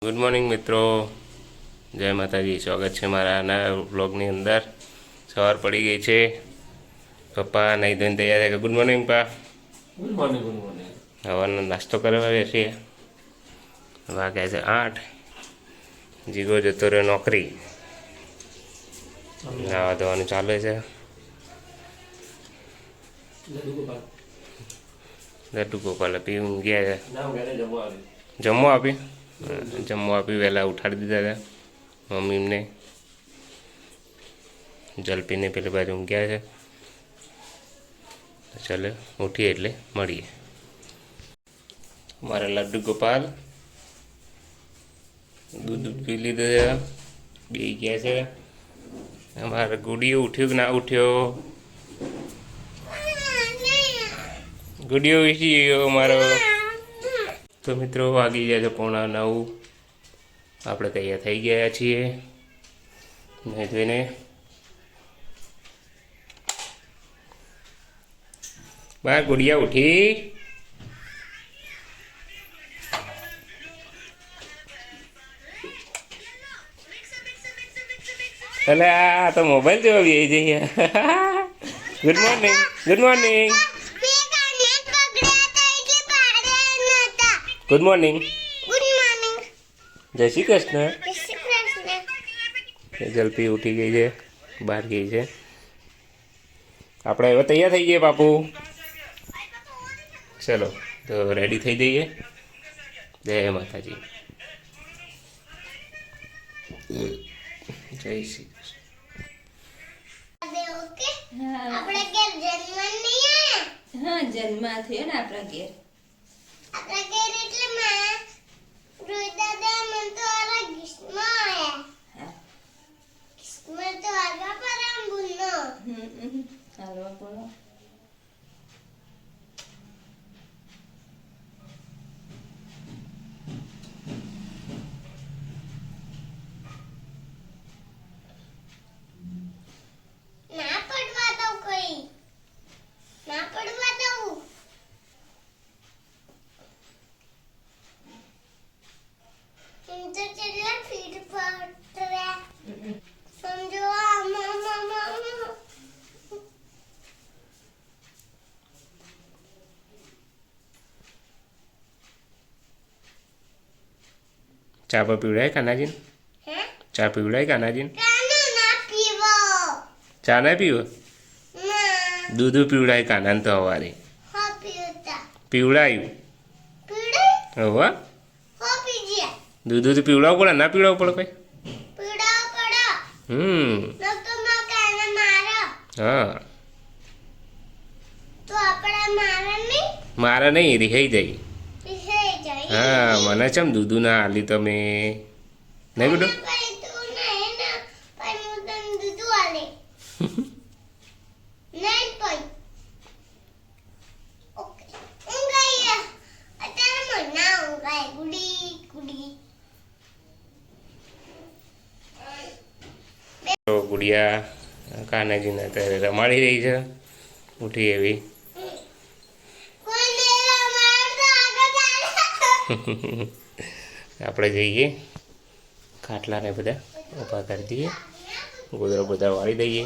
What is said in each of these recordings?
Good morning મિત્રો, જય માતાજી. સ્વાગત છે મારા નવા વ્લોગની અંદર. સવાર પડી ગઈ છે. પપ્પા નહીં ધોઈને તૈયાર થાય. ગુડ મોર્નિંગ પા. Good morning. Good morning. સવારનો નાસ્તો કરવા બેસીએ. વાગ્યા છે 8. જીગો જતો રહ્યો નોકરી. નાવા ધોવાનું ચાલે છે. લડ્ડુ ગોપાલ પીવું ગયા છે. જમવા આપી વહેલા ઉઠાડી દીધા હતા મમ્મીને. જલપીને પેલી બાજુ ઊંઘ્યા છે. ચાલો ઉઠીએ એટલે મળીએ. મારા લડ્ડુ ગોપાલ દૂધ પી લીધું છે, બે ગયા છે. અમારા ગુડીઓ ઉઠ્યો કે ના ઉઠ્યો? ગુડીઓ વીસી ગયો મારો. તો મિત્રો વાગી ગયા છે 8:45. આપણે તૈયાર થઈ ગયા છીએ. નહીં જોઈને બાર ગુડિયા ઉઠી. એટલે આ તો મોબાઈલ જેવા બી જઈએ. Good morning. Good morning. Good morning. જય શ્રી કૃષ્ણ. જલ્દી ઉઠી ગઈ છે, બહાર ગઈ છે. આપણે હવે તૈયાર થઈ જઈએ બાપુ. ચલો તો રેડી થઈ જઈએ. જય માતાજી. જય શ્રી કૃષ્ણ. જન્મ થયો ને આપણા ઘેર. ચા પીવડાય કાનાજીને? ચા પીવડાય કાનાજીને? ચા ના પીવો? દૂધ પીવડાય કાનાને તો સવારે. પીવડાયું? હવે દૂધ તો પીવડાવવું પડે, ના પીવડાવવું પડે કઈ? હા મારા નહીં રિહાઈ જાય. હા મને ચમ દૂધું ના આલી તમે? નહીં બેટો? ગુડિયા કાનાજીને અત્યારે રમાડી રહી છે. ઉઠી એવી. આપણે જઈએ ખાટલાને બધા ઊભા કરી દઈએ, ગોદરો બધા વાળી દઈએ.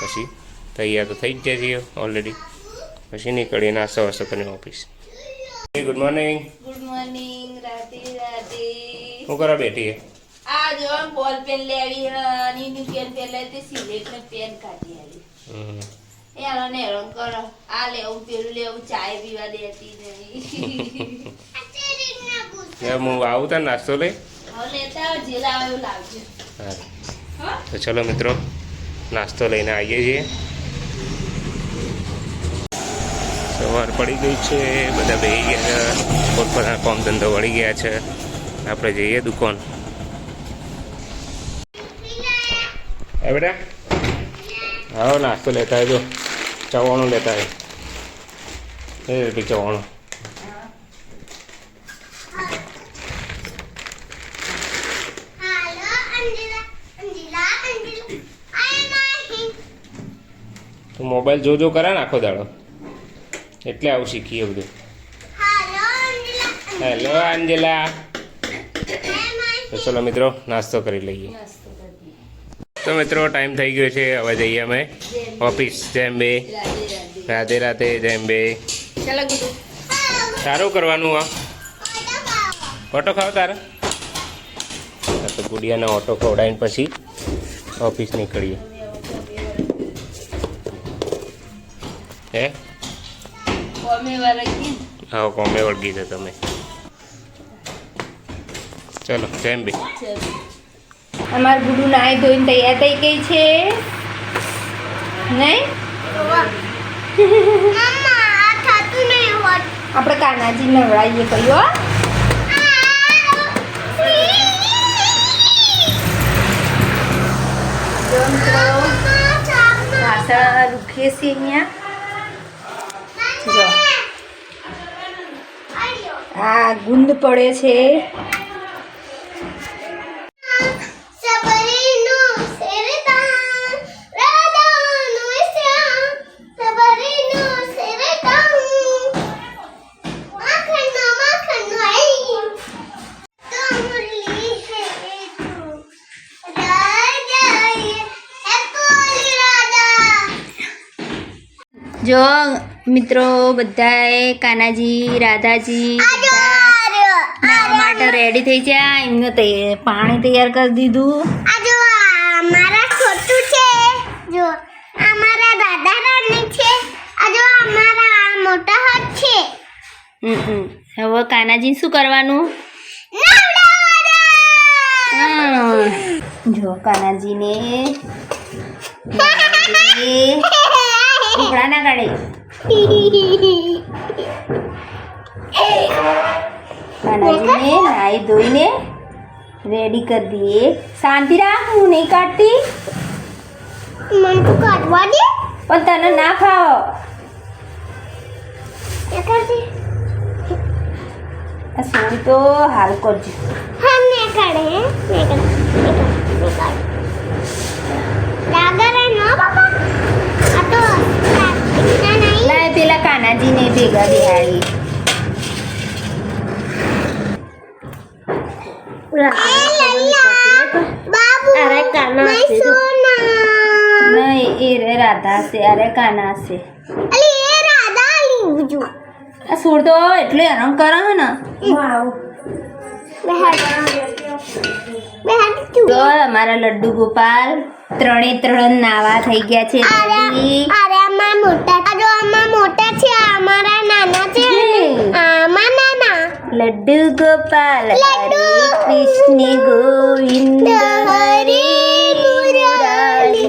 પછી તૈયાર તો થઈ જ જાય છીએ ઓલરેડી. પછી નીકળીએ નાસ્તો વાસ્તો કરીને office. Good morning. Good morning. રાતે રાતે શું કરવા બેઠી? આ જો બોલ પેન લેવી ની પેન પેલા તે સિલેટ ને પેન કાઢી આવી. યાર ને રંગ કરો. આ લેવું પેલું લેવું, ચાય પીવા દેતી નહીં. હું આવું તાર નાસ્તો લઈ. હા તો ચલો મિત્રો નાસ્તો લઈને આવીએ છીએ. સવાર પડી ગઈ છે, બધા બેસી ગયા છે, પોતપોતાના કામ ધંધો વળી ગયા છે. આપણે જઈએ દુકાન. હે બેટા? હા નાસ્તો લેતા આવજો. ચવાણું લેતા આવે. ચવાણું તો મોબાઈલ જોજો કરે ને આખો દાડો, એટલે આવું શીખીએ બધું. હેલો અંજલા. તો ચલો મિત્રો નાસ્તો કરી લઈએ. નાસ્તો કરી તો મિત્રો ટાઈમ થઈ ગયો છે, હવે જઈએ અમે ઓફિસ. જેમ બે રાધે રાધે. જેમ બે ચાલો ગુરુ. સારું કરવાનું. આ ઓટો ખાવ તારા? તો ગુડિયાને ઓટો ખવડાવીને પછી ઓફિસ નીકળીએ. હે કોમે વાળા હા, કોમે વળગી છે તમે. ચલો જેમ બે. અમાર ગુડુ નાઈ ધોઈને તૈયાર થઈ ગઈ છે નહીં? આપણે કાનાજી નવડાવીએ કહ્યું. વાસણ રૂખીએ છીએ અહીંયા. જો આ ગુંદ પડે છે. જો મિત્રો બધાએ કાનાજી રાધાજી નાવા માટે રેડી થઈ ગયા. એમને પાણી તૈયાર કરી દીધું. આ જો અમારા છોટું છે, જો અમારા દાદા રાની છે, આ જો અમારા મોટા હાથ છે. હવે કાનાજી શું કરવાનું? જો કાનાજીને ઢોકળા ના કાઢે. કાનાજીને નાઈ ધોઈને રેડી કરી દઈએ. શાંતિ રાખ, હું નહીં કાઢતી. મને તો કાઢવા દે. પણ તને ના ખાઓ. એ કરજે. આ સોરી તો હાલ કરજો. હા ને કાઢે ને કાઢે. લાગે રે નો બાપા. આ તો પ્લાસ્ટિકના નહીં. લાય પેલા કાનાજીને ભેગા બેહાડી. બાબુ અરે કાના મેં સોના. નહીં, એ રે રાધા છે. અરે કાના છે. અલી એ રાધા લીધું જો. આ સોર તો એટલે હેરાન કરે છે ને. જો અમારા લડ્ડુ ગોપાલ ત્રણે નાવા થઈ ગયા છે. ready. અરે અમાર મોટા આ જો અમાર મોટા છે, અમારા નાના છે. આમાં નાના લડ્ડુ ગોપાલ લડ્ડુ. હરે કૃષ્ણ ગોવિંદ હરે મુરારી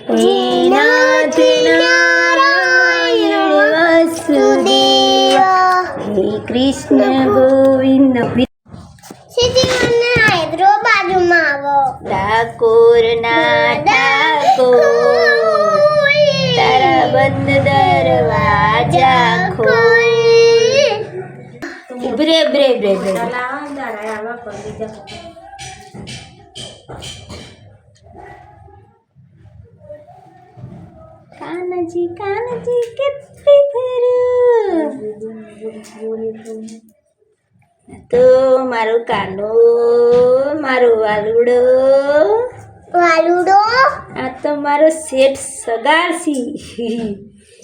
હે નાથ નારાયણ વાસુદેવ હે કૃષ્ણ ગોવિંદ. સીધી મને આઈબ્રો બાજુમાં આવો. ઠાકોર ના ઠાકોર તારા બંધ દરવાજા ખોલ. ઉભરે ઉભરે ઉભરે ઉભરે. કાનાજી કાનાજી કેટલી ફરું તો મારું કાનો મારો વાલુડો વાલુડો આ તો મારો શેઠ સગારસી.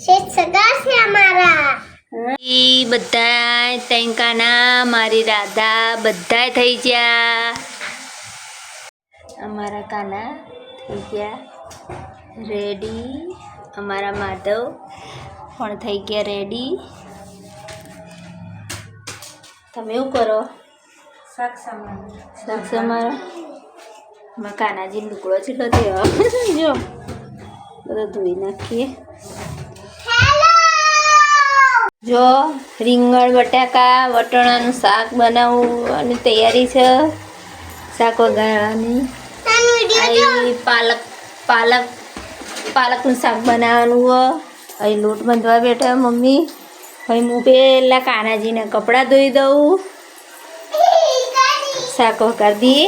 શેઠ સગા છે અમારા. બધા તૈંકાના મારી રાધા બધા થઈ ગયા. અમારા કાના થઈ ગયા રેડી. અમારા માધવ પણ થઈ ગયા રેડી. તમે એવું કરો? શાક સમારો. એમાં કાનાજી લુકડો છે તો જો બધો ધોઈ નાખીએ. જો રીંગણ બટાકા વટાણાનું શાક બનાવવાની તૈયારી છે. શાક વઘારવાની. અહીં પાલકનું શાક બનાવવાનું. અહીં લોટ બાંધવા બેઠા મમ્મી. અહીં હું પહેલાં કાનાજીને કપડાં ધોઈ દઉં. શાક વઘાર દઈએ.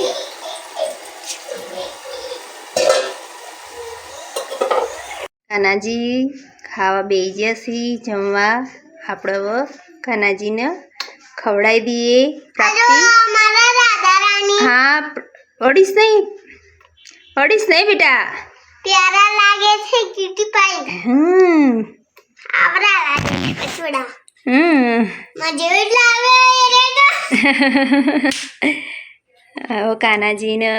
કાનાજી ખાવા બેસી ગયા છીએ જમવા. આપણે હવે કાનાજીને ખવડાવી દઈએ આ જો પ્રાપ્તિ. અમારા રાધા રાણી હા અડીશ નહીં બેટા. પ્યારા લાગે છે ક્યુટી પાઈ આવરા લાગે છે થોડા મજા જ લાવે રે હવે કાનાજીને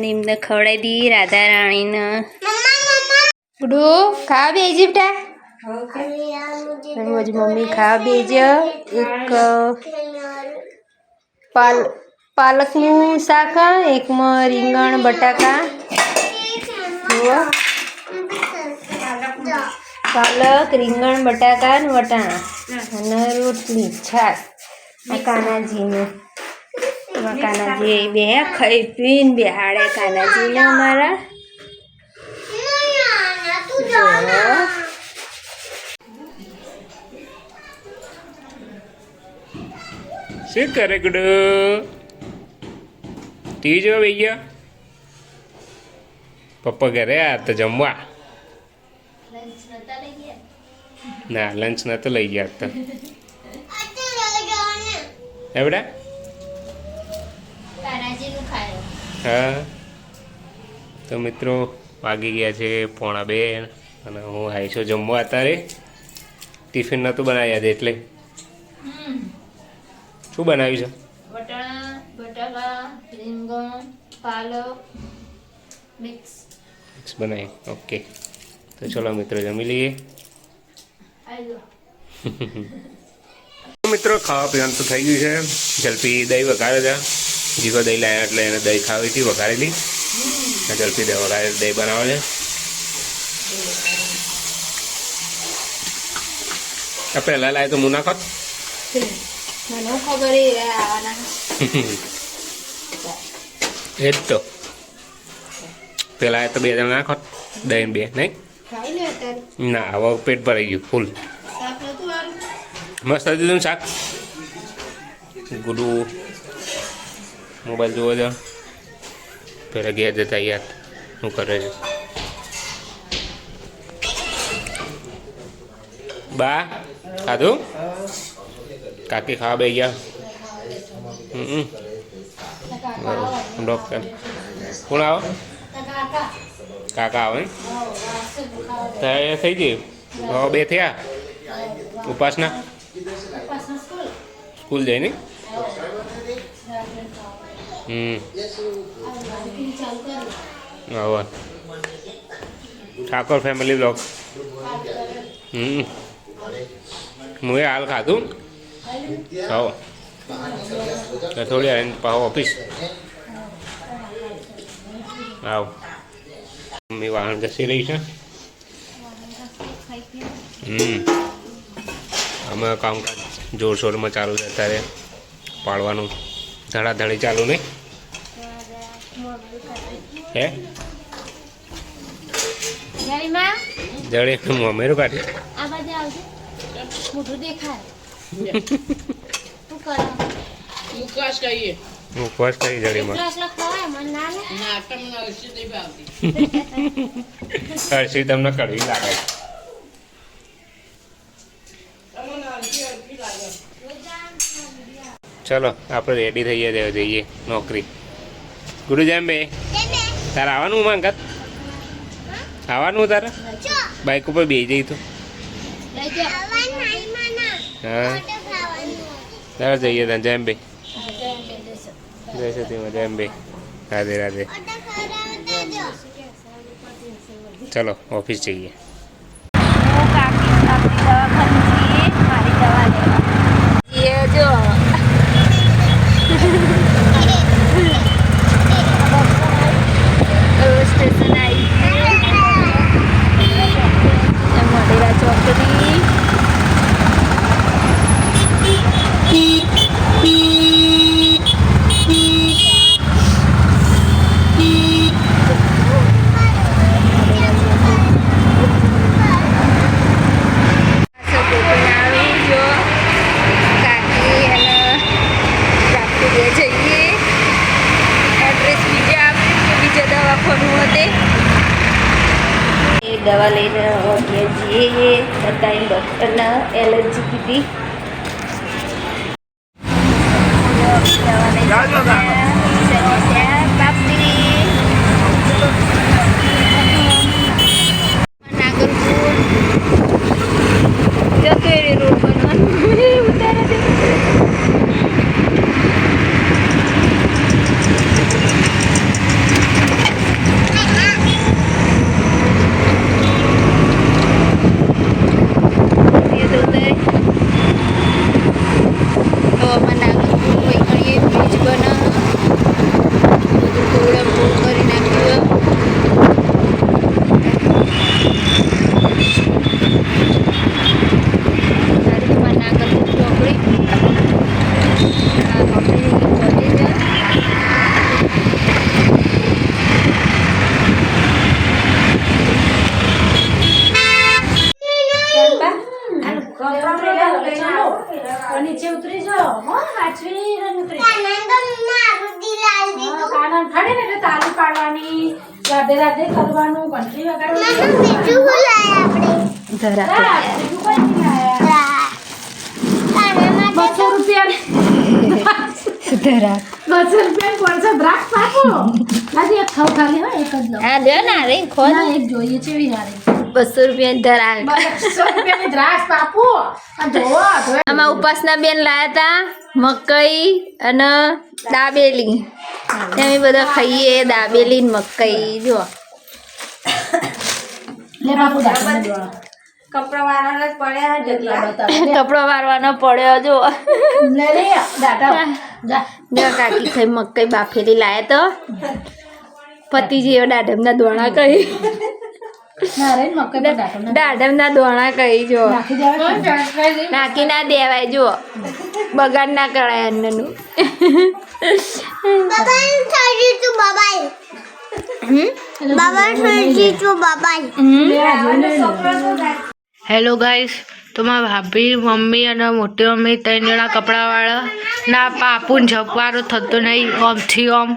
નિમને ખવડાવી દઈએ રાધા રાણીને. મમ્મા ગુડુ ખાવા બેસી બેટા. રોજ મમ્મી ખાવા બેસજો. એક પાલકનું શાક, એકમાં રીંગણ બટાકા. જુઓ પાલક, રીંગણ બટાકા ને વટાણા અને રોટલી છાશ. આ કાનાજીને કાનાજી બે ખાઈ પીને બેહાડે કાનાજીને અમારા. તું જો ના શું કરે ગુડુ? ટીવી જોવા બેસી ગયા? પપ્પા ઘરે આ તો જમવા. ના લંચ નતો લઈ ગયા તો હે બેટા? હા તો મિત્રો વાગી ગયા છે 1:45 અને હું આવી છું જમવા. અત્યારે ટિફિન નહોતું બનાવ્યા આજે એટલે. શું બનાવ્યું છે? વટાણા બટાકા રીંગણ પાલક મિક્સ. મિક્સ બનાવી. ઓકે તો ચલો મિત્રો જમી લઈએ. મિત્રો ખાવા પીવાનું તો થઈ ગયું છે. જલ્પી દહીં વઘારે છે. જીવો દહીં લાવ્યા એટલે એને દહીં ખાવી હતી વઘારેલી. જલ્પી દહીં વઘારે દહીં બનાવે છે. આ પહેલાં લાવે તો મુનાખત મને ખબર આવવાના. એ જ તો પેલા તો 2 જણા નાખો દહીં 2 નહીં. ખાઈ લે અત્યારે. ના હવે પેટ ભરાઈ ગયું ફૂલ. શાક નતું વાળું. મસ્ત હતું ને શાક. ગુડુ મોબાઈલ જોવો છો. પેલા ઘેર જતા યાર શું કરે છે? બા ખાધું? કાકી ખાવા બે ગયા. ડોક્ટર કોણ આવો? કાકા આવે થઈ ગયું. હવે 2 થયા. ઉપાસના સ્કૂલ જાય ને. હવે ઠાકોર ફેમિલી બ્લોગ. હું એ હાલ ખાધું. હો થોડી વાર પાછો ઓફિસ આવ. મમ્મી વાહન ઘસી રહી છે. અમે કામકાજ જોરશોરમાં ચાલુ છે અત્યારે. પાડવાનું ધડાધડી ચાલુ નહીં હે? જડે મમેરું કાઢી. આ બાજુ આવજો. મોઢું દેખાય. મુકાશ કહીએ હું ફર્સ્ટ કરી જડીમાં હર્ષી તમને કડવી લાગે. ચલો આપણે રેડી થઈ ગયા જઈએ નોકરી. ગુરુ જેમ બે તારે આવવાનું માંગત આવવાનું તારે બાઇક ઉપર બેસી જઈ તો. હા તારે જઈએ ત્યાં જેમ બે જય સતીમાં જેમ બે. રાધે રાધે. ચલો ઓફિસ જઈએ. મારી દવા લેવા જો સ્ટેશન આવી મોઢેરા ચોકડી. દવા લઈને ઘેર જઈએ. બતાવી ડૉક્ટરના એલર્જી કીધી. તો અમારે નાગરપુર કોઈ કરીએ બ્રિજ બને બધું કોવડમ બહુ કરી નાખ્યું અમારે નાગરપુર ચોકડી આ ચોકડી કોલેજ નીચે ઉતરી જાઓ હો વાંચવી ઉતરી કાનંદ મારું દિલાલ દીધું કાનન ફાડે ને એટલે તાળી પાડવાની રાધે રાધે કરવાનું ઘંટડી વગાડવાની મને બીજું શું લાયા આપણે ધરા બીજું કોઈ નહીં લાયા. કાના માટે 200 રૂપિયા ધરા 200 રૂપિયા કોણસો દ્રાક્ષ પાકો આજે એક ખાવ ખાલી હોય એક જ લો હા લ્યો ના રે ખો ના એક જોઈએ છે એવી હારે 200 રૂપિયા ધરા 200 રૂપિયાની દ્રાક્ષ પાકો આ જોવો આમાં ઉપાસના બેન લાયા તા મકઈ અને દાબેલી અમે બધા ખાઈએ દાબેલી ને મકઈ જો લે બાપુ દાખલ કપડો વારવાનો પડ્યો જો લે લે દાટા જા જો કાકી ખાઈ મકઈ બાફેલી લાયા તો પતિ જેવો દાડમના દોણા કહી ના રે મકઈ પર દાટો દાડમના દોણા કહી જો નાખી દેવા નાખી ના દેવાય જો બગાડ ના કરાય અન્નનું બાબાને થઈ તું બાબાઈ બાબા થઈ તું બાબાઈ હેલો ગાઈસ તો મારા ભાભી મમ્મી અને મોટી મમ્મી 3 જણા કપડાવાળા ના પાપુન ઝપવારો થતો નહીં ઓમથી ઓમ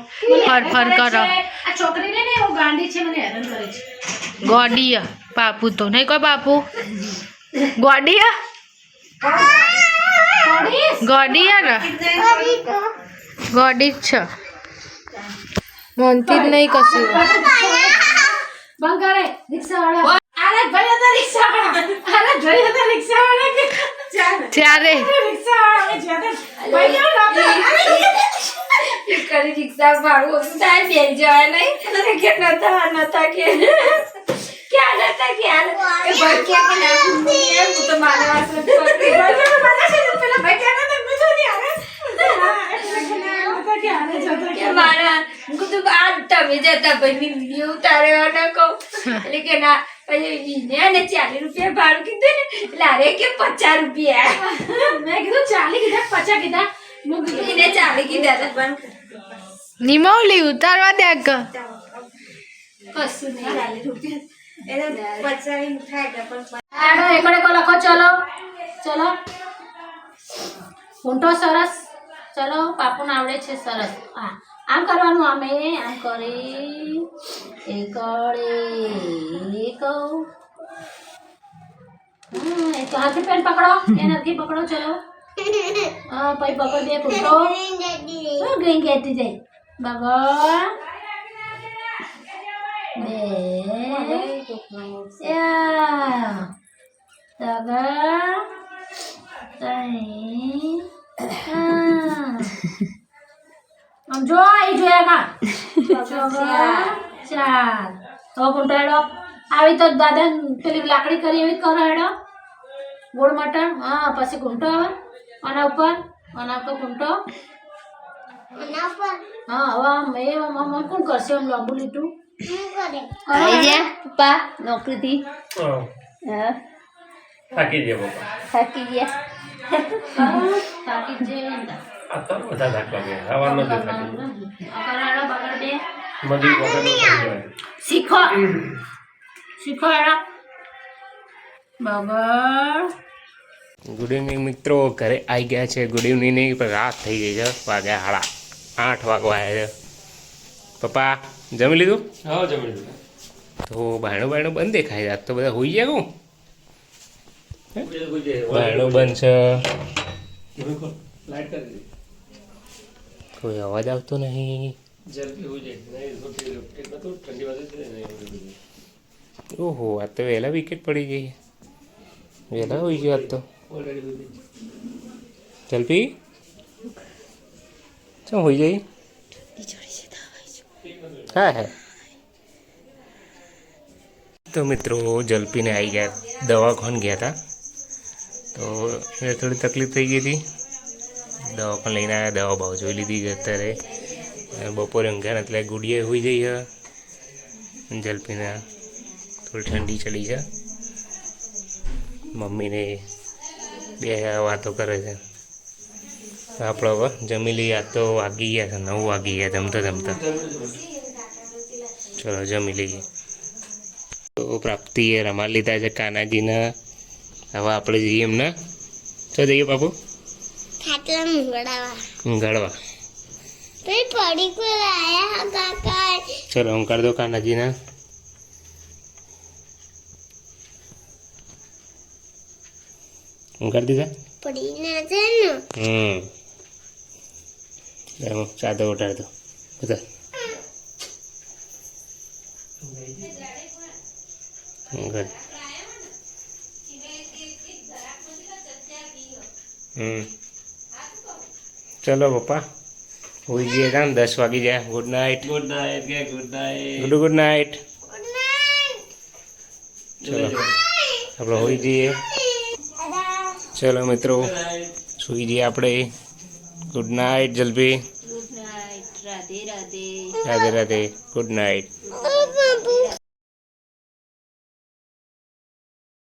ફર કરો આ છોકરી ને એવો ગાંડી છે મને હેરાન કરે છે ગોડીયા પાપુ તો નહીં કોઈ પાપુ ગોડીયા ગોડીયા ને ગોડી જ છે મનથી જ નહીં કશું બંધ કરે રિક્ષાવાળા અરે ભાઈ હતા રિક્ષાવાળા અરે ભાઈ હતા રિક્ષાવાળા કે ત્યારે રિક્ષાવાળા અમે જ્યાં ભાઈ કેવું લાગે કરી રિક્ષા ભાડું ઓછું થાય બેન જવાય નહીં કે નતા કે ક્યાં નતા ક્યાં એ ભાઈ ક્યાં કે ના હું તો મારા વાસણ પકડી પેલા ભાઈ ક્યાં હતા મેં જો નહીં આવે કે મારા હું કીધું આ તમે જતા ભાઈ વિડીયો ઉતાર્યો કહું એટલે કે ના પછી ને 40 રૂપિયા ભાડું કીધું ને એટલે અરે કે 50 રૂપિયા મેં કીધું 40 કીધા 50 કીધા હું કીધું એને 40 કીધા હતા પણ નિમવલી ઉતારવા દે ક કશું નહીં 40 રૂપિયા એને 50 ની થાય પણ આડો એકડે કો લખો ચલો ચલો ઊંટો સરસ ચલો પાપુને આવડે છે સરસ હા આમ કરવાનું અમે આમ કરી એકડે એક એક હાથી પેન પકડો એનાથી પકડો ચલો હા પછી પકડ દે ઊંટો ગ્રીન કહેતી જાય બગડ બે આમ જો અહીં જોયા ચાર તો કુંટાડો આવી તો દાદા પેલી લાકડી કરી એવી કરો હેડો ગોળ મટન હા પછી ઘૂંટો આવે આના ઉપર ઘૂંટો હા હવે આમ એ કોણ કરશે આમ લાંબુ લીટું આવી જા પપ્પા નોકરીથી હા થાકી ગયા પપ્પા થાકી ગયા થાકી જે આ તો બધા થાકવા ગયા સવારનો જ થાકી અકરાડો બગડ દે બધી વગર શીખો હેડો બગડ ગુડ ઇવનિંગ મિત્રો ઘરે આવી ગયા છે ગુડ ઇવનિંગ નહીં પણ રાત થઈ ગઈ છે વાગ્યા 8:30 વાગવા આવ્યા છે પપ્પા જમી લીધું હા જમી લીધું તો બાયણું બંધ દેખાય આજ તો બધા હોઈ ગયા હું બાયણું બંધ છે લાઈટ કરી દીધી કોઈ અવાજ આવતો નહીં જલ્દી હોઈ જાય નહીં એટલું તો ઠંડી વાગે છે નહીં ઓહો આજ તો વહેલા વિકેટ પડી ગઈ વહેલા હોઈ ગયો આજ તો ઓલરેડી જલ્પી શું હોઈ જાય હા હા તો મિત્રો જલ્પીને આવી ગયા દવાખાને ગયા હતા તો એ થોડી તકલીફ થઈ ગઈ હતી દવા પણ લઈને આવ્યા, દવા ભાવ જોઈ લીધી છે અત્યારે. અને બપોરે ઊંઘ્યા એટલે ગુડીએ હોઈ જઈ છે. જલ્પીને થોડી ઠંડી ચડી છે. મમ્મીને બે વાતો કરે છે. આપણે હવે જમી લઈએ. આ તો વાગી ગયા છે, 9 વાગી ગયા જમતા જમતા. ચલો જમી લઈએ. તો પ્રાપ્તિએ રમા લીધા છે કાનાજીને. હવે આપણે જઈએ એમને તો જઈએ બાપુ ખાટલા મુંગડાવા ઊંઘાડવા. તો પડી કોઈ આયા કાકા ચલો ઊંઘાડ દો કાનાજીને. ઊંઘાડ દીધા. પડી ના છે ને ચાદર ઉતાર દો બધા. ઊંઘાડ. ચલો પપ્પા હોઈ જઈએ કામ. 10 વાગી જાય. Good night. ગુડ નાઇટ કે ગુડ નાઇટ. Good night. ચલો આપણે હોઈ જઈએ. ચલો મિત્રો સુઈ જઈએ આપણે. ગુડ નાઇટ જલ્પી. Good night. Radhe Radhe. Radhe Radhe. Good night.